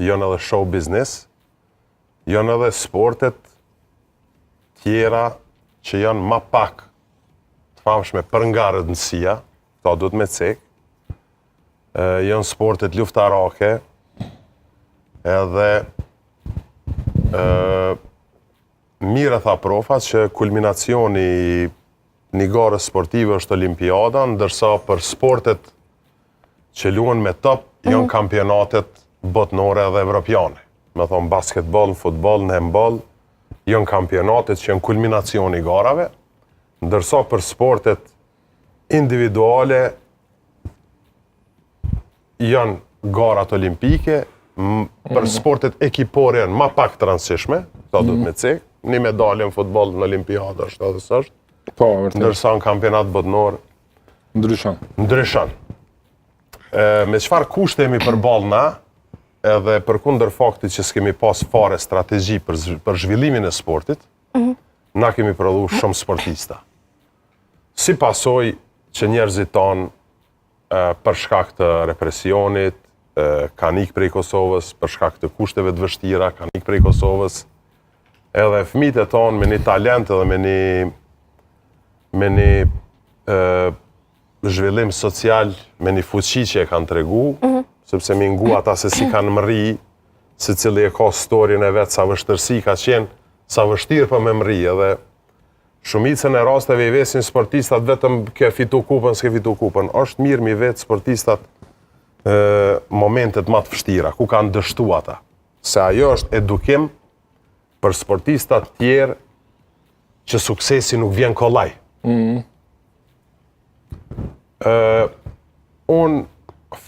janë edhe show business, janë edhe sportet tjera që janë ma pak të famshme për nga rëndësia, ta duhet me cek, janë sportet luftarake, edhe mire tha profat që kulminacioni një garës sportive është olimpiada, ndërsa për sportet që luan me top janë kampionatet botnore dhe evropiane. Me thonë basketbol, futbol, handball, janë kampionatet që janë kulminacioni i garave, ndërsa për sportet individuale janë garat olimpike, për sportet ekipore janë ma pak të rëndësishme, ta do të me cek, një medalje në futbol në olimpiada është edhe sështë, ndërsa në kampionat botnor ndryshon. Me qëfar kushte jemi përballë na, edhe për kundër faktit që s'kemi pas fare strategji për zhvillimin e sportit, na kemi prodhu shumë sportista. Si pasoj që njerëzit tanë për shkak të represionit, kanë ikë prej Kosovës, për shkak të kushteve të vështira, kanë ikë prej Kosovës, edhe fëmijët e tanë me një talent edhe me një zhvillim social, me një fuqi që e kanë tregu, sepse mi ngu ata se si kanë mëri, se cili e ka storjen e vetë, sa vështërsi ka qenë, sa vështirë për me mëri, edhe shumicën e rasteve i vesin sportistat vetëm ke fitu kupën, s'ke fitu kupën. Është mirë mi vetë sportistat momentet më të vështira, ku kanë dështu ata. Se ajo është edukim për sportistat tjerë që suksesi nuk vjen kollaj. Unë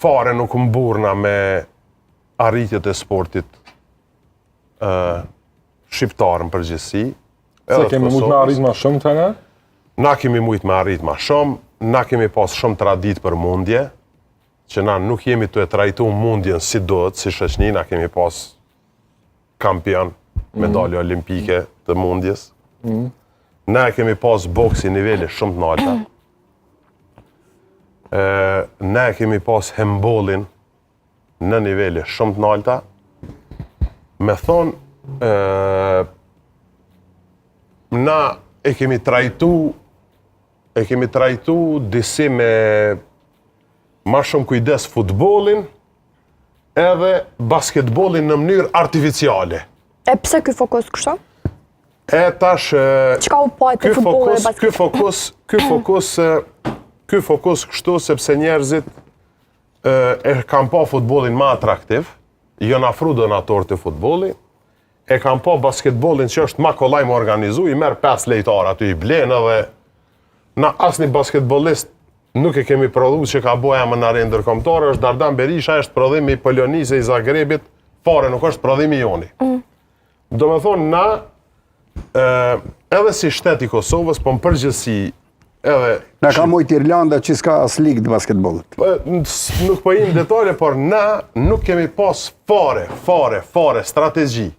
fare nuk mburna me arritjet e sportit shqiptar në përgjithësi. Se kemi mujtë me arrit ma shumë të nga? Na kemi mujtë me arrit ma shumë, na kemi pas shumë tradit për mundje, që na nuk jemi të e trajtu mundjen si dohet, si shoqni, na kemi pas kampion, medalje olimpike të mundjes. Na kemi pas boksi niveli shumë të nalta. Ne kemi pas handballin në niveli shumë të nalta. Me thonë, na e kemi trajtu disi me ma shumë kujdes futbolin edhe basketbolin në mënyrë artificiale. E pse ky fokus kështu? E tash... Çka u pajt të futbolin e basketbolin? Ky fokus kështu sepse njerëzit e kanë pa futbolin ma atraktiv, janë afru donator të futbolin, e kanë pa basketbolin që është ma kollaj më organizu, i merë 5 lejtar aty i blenë dhe na asni basketbolist nuk e kemi prodhu që ka boja më në arendë ndërkombëtare, është Dardan Berisha, është prodhimi i Polonise i Zagrebit, fare nuk është prodhimi joni. Do me thonë na, edhe si shtet i Kosovës, po më përgjithësi edhe... Na ka mujtë Irlanda që s'ka as ligë të basketbollit. Nuk po im detale, por na nuk kemi pas fare strategji,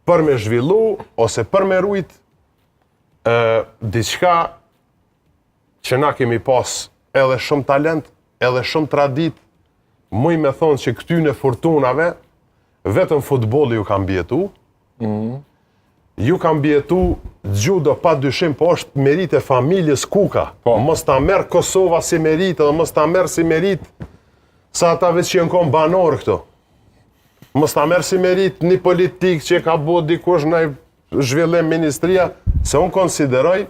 për me zhvillu, ose për me rujt diçka që na kemi pas edhe shumë talent, edhe shumë tradit, muj me thonë që këtyne fortunave, vetëm futbolli ju kam bjetu, ju kam bjetu judo pa dyshim, po është merit e familjes Kuka. Mos ta merë Kosova si merit, edhe mos ta merë si merit sa ata veç që jenë kom banor këto. Mos ta merë si merit një politik që ka bo dikush në zhvillim ministria, se unë konsideroj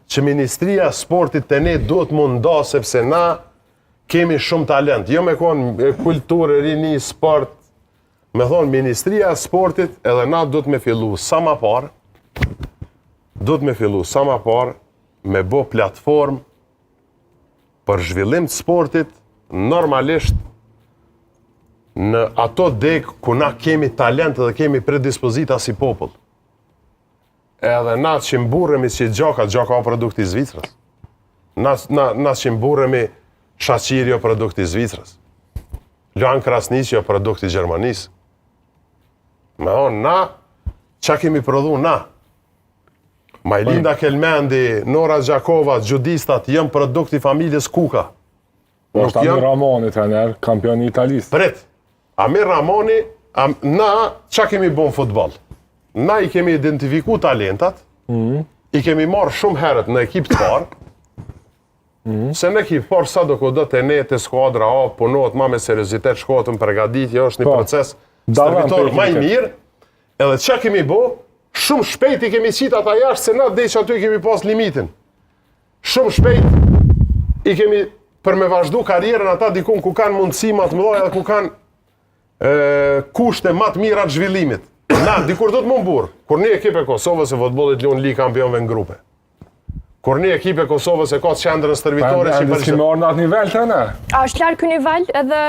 që Ministria Sportit të ne duhet munda, sepse na kemi shumë talent. Jo me konë kulturë, rini, sport, me thonë Ministria Sportit, edhe na duhet me fillu sa ma parë, me bo platform për zhvillim të sportit, normalisht në ato dek ku na kemi talent dhe kemi predispozita si popull. Edhe na që mburremi si gjaka o produkti i Zvicrës. Na që mburremi Shaqiri o produkti i Zvicrës. Luan Krasniqi o produkti i Gjermanisë. Me thonë, na, qa kemi prodhu na? Majlinda Kelmendi, Nora Gjakova, judistat, jënë produkti familjes Kuka. Po është Amir Ramoni, trener, kampioni Italisë. Prit, Amir Ramoni, na qa kemi bon futbol? Na i kemi identifiku talentat, i kemi marrë shumë herët në ekip të parë, se në ekip parë sa do këtë të ne të skuadra A, punohet ma me seriozitet, shkotën përgatitje, është një proces stërvitor ma i mirë, edhe qa kemi bo, shumë shpejt i kemi qitë ata jashtë, se na dhe që aty i kemi pas limitin. Shumë shpejt i kemi për me vazhdu karierën ata dikun ku kanë mundësi ma të mëdoj edhe ku kanë kushte ma të mira të zhvillimit. Na, dikur do të më mburë, kur një ekip e Kosovës e futbollit luan Ligë Kampionëve në grupe. Kur një ekip e Kosovës e ka qendrën stërvitore që për kemi ardhur në atë nivel të ne? A është larë kë nivel edhe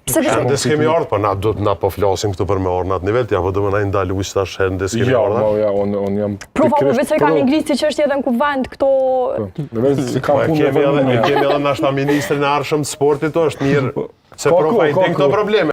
pse të Ndës kemi ardhur, po na do të po flasim këtu për me ardhur në atë nivel, ja po do më na ndalu ish tash ndës kemi ardhur. Ja, unë jam Prova me vetë kanë ngritë që është edhe në kuvend këto. Kemi edhe nashta ministrin e arshëm të sportit, është mirë se profa i din këto probleme.